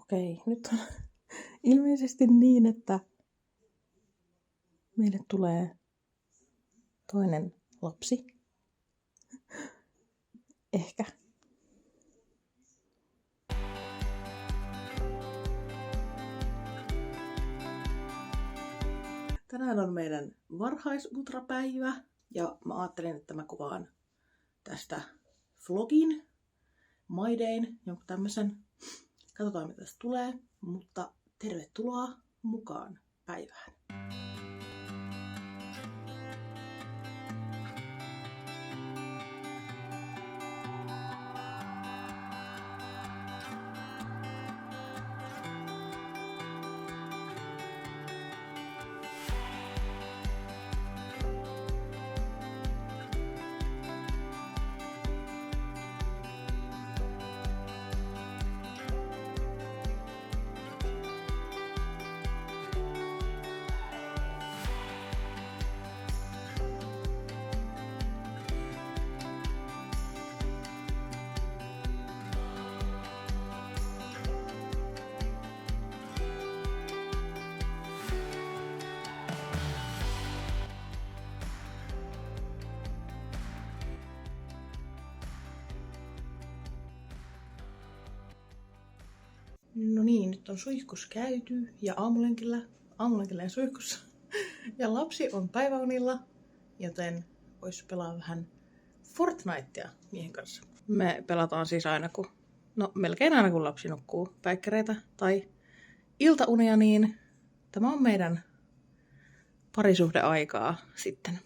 Okei, nyt on ilmeisesti niin, että meille tulee toinen lapsi. Ehkä. Tänään on meidän varhaisultrapäivä ja mä ajattelin, että mä kuvaan tästä vlogin, My Dayn, jonkun tämmösen. Katsotaan mitä tästä tulee, mutta tervetuloa mukaan päivään. No niin, nyt on suihkus käyty ja aamulenkillä ja suihkussa. Ja lapsi on päiväunilla, joten vois pelaa vähän Fortnitea miehen kanssa. Me pelataan siis melkein aina kun lapsi nukkuu päikkäreitä tai iltaunia, niin tämä on meidän parisuhdeaikaa sitten.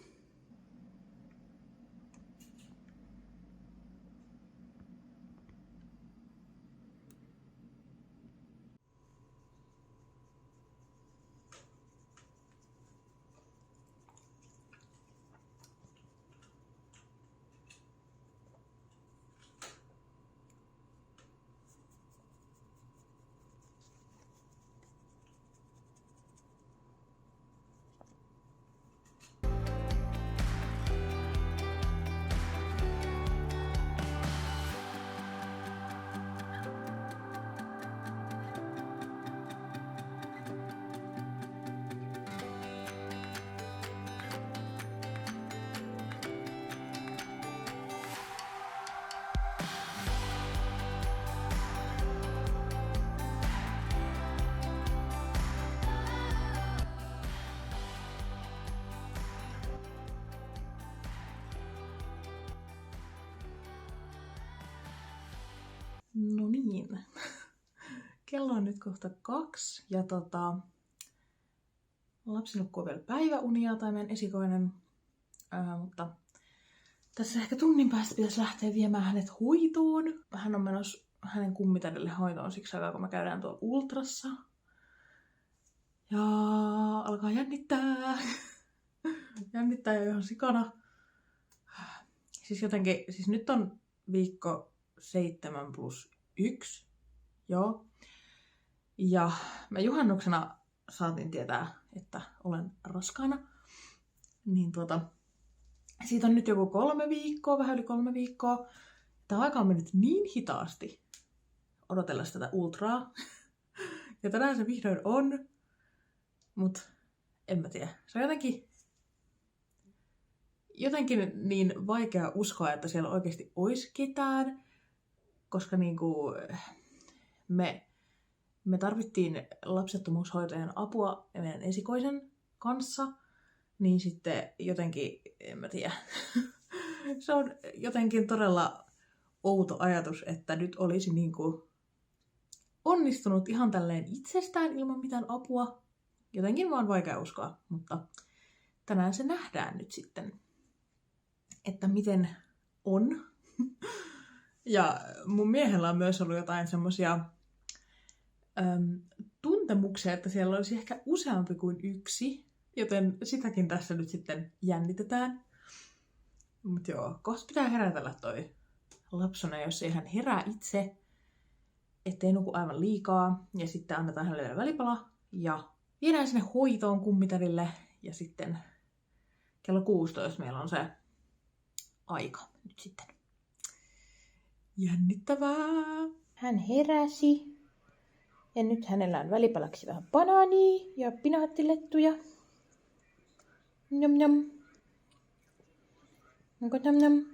No niin. Kello on nyt kohta 2 ja lapsi nukkuu vielä päiväunia tai meidän esikoinen. Mutta tässä ehkä tunnin päästä pitäisi lähteä viemään hänet hoitoon. Hän on menossa hänen kummitädelle hoitoon siksi aikaa, kun me käydään tuolla ultrassa. Ja alkaa jännittää. Jännittää jo ihan sikana. Siis nyt on viikko 7+1. Joo. Ja me juhannuksena saatiin tietää, että olen raskaana. Niin siitä on nyt joku 3 viikkoa, vähän yli 3 viikkoa. Tämä aika on mennyt niin hitaasti odotellessa tätä ultraa. Ja tänään se vihdoin on. Mut en mä tiedä. Se on jotenkin niin vaikea uskoa, että siellä oikeasti olisi ketään. Koska me tarvittiin lapsettomuushoitajan apua meidän esikoisen kanssa, niin sitten jotenkin, en mä tiedä, se on jotenkin todella outo ajatus, että nyt olisi onnistunut ihan tälleen itsestään ilman mitään apua. Jotenkin vaan vaikea uskoa, mutta tänään se nähdään nyt sitten, että miten on. Ja mun miehellä on myös ollut jotain semmosia tuntemuksia, että siellä olisi ehkä useampi kuin yksi, joten sitäkin tässä nyt sitten jännitetään. Mut joo, kohta pitää herätellä toi lapsona, jos ei hän herää itse, ettei nuku aivan liikaa, ja sitten annetaan hänelle vielä välipala, ja viedään sinne hoitoon kummitädille, ja sitten kello 16 meillä on se aika nyt sitten. Jännittävää! Hän heräsi Ja nyt hänellä on välipalaksi vähän banaania ja pinaattilettuja. Njam njam. Onko njam njam?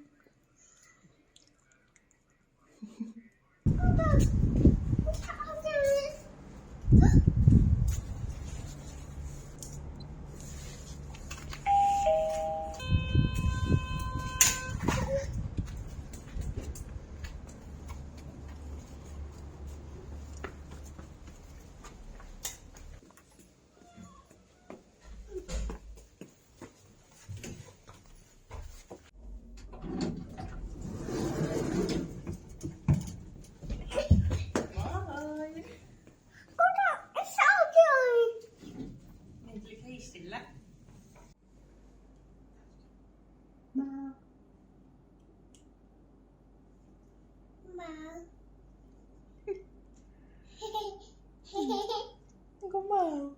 Onko mau?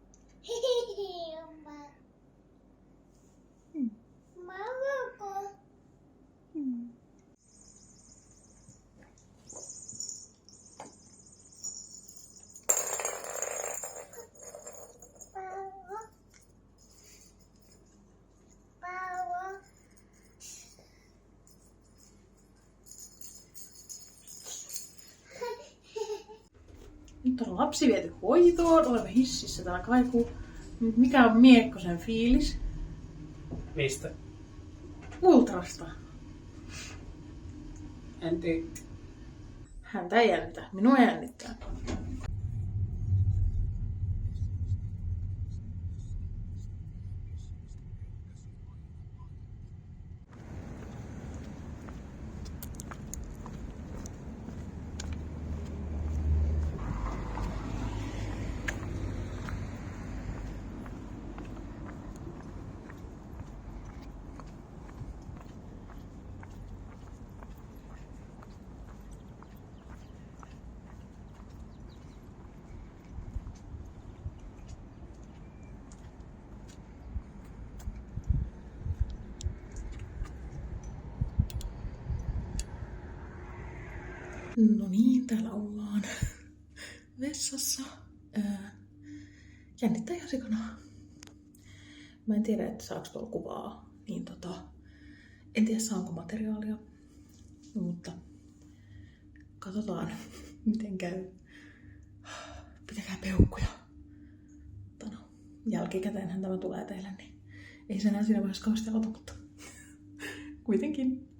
Nyt on lapsi viety hoitoon, olemme hississä täällä kaikuu. Mikä on Miekkosen fiilis? Mistä? Ultrasta. En tiedä. Häntä ei jännitä, minua jännittää. No niin, täällä ollaan vessassa. Jännittää ihan sikana. Mä en tiedä, että saako tuolla kuvaa, niin en tiedä saanko materiaalia. No, mutta katsotaan, miten käy. Pitäkää peukkuja. No, jälkikäteenhän tämä tulee teille, niin ei sen enää siinä vaiheessa kauheasti auta, mutta kuitenkin.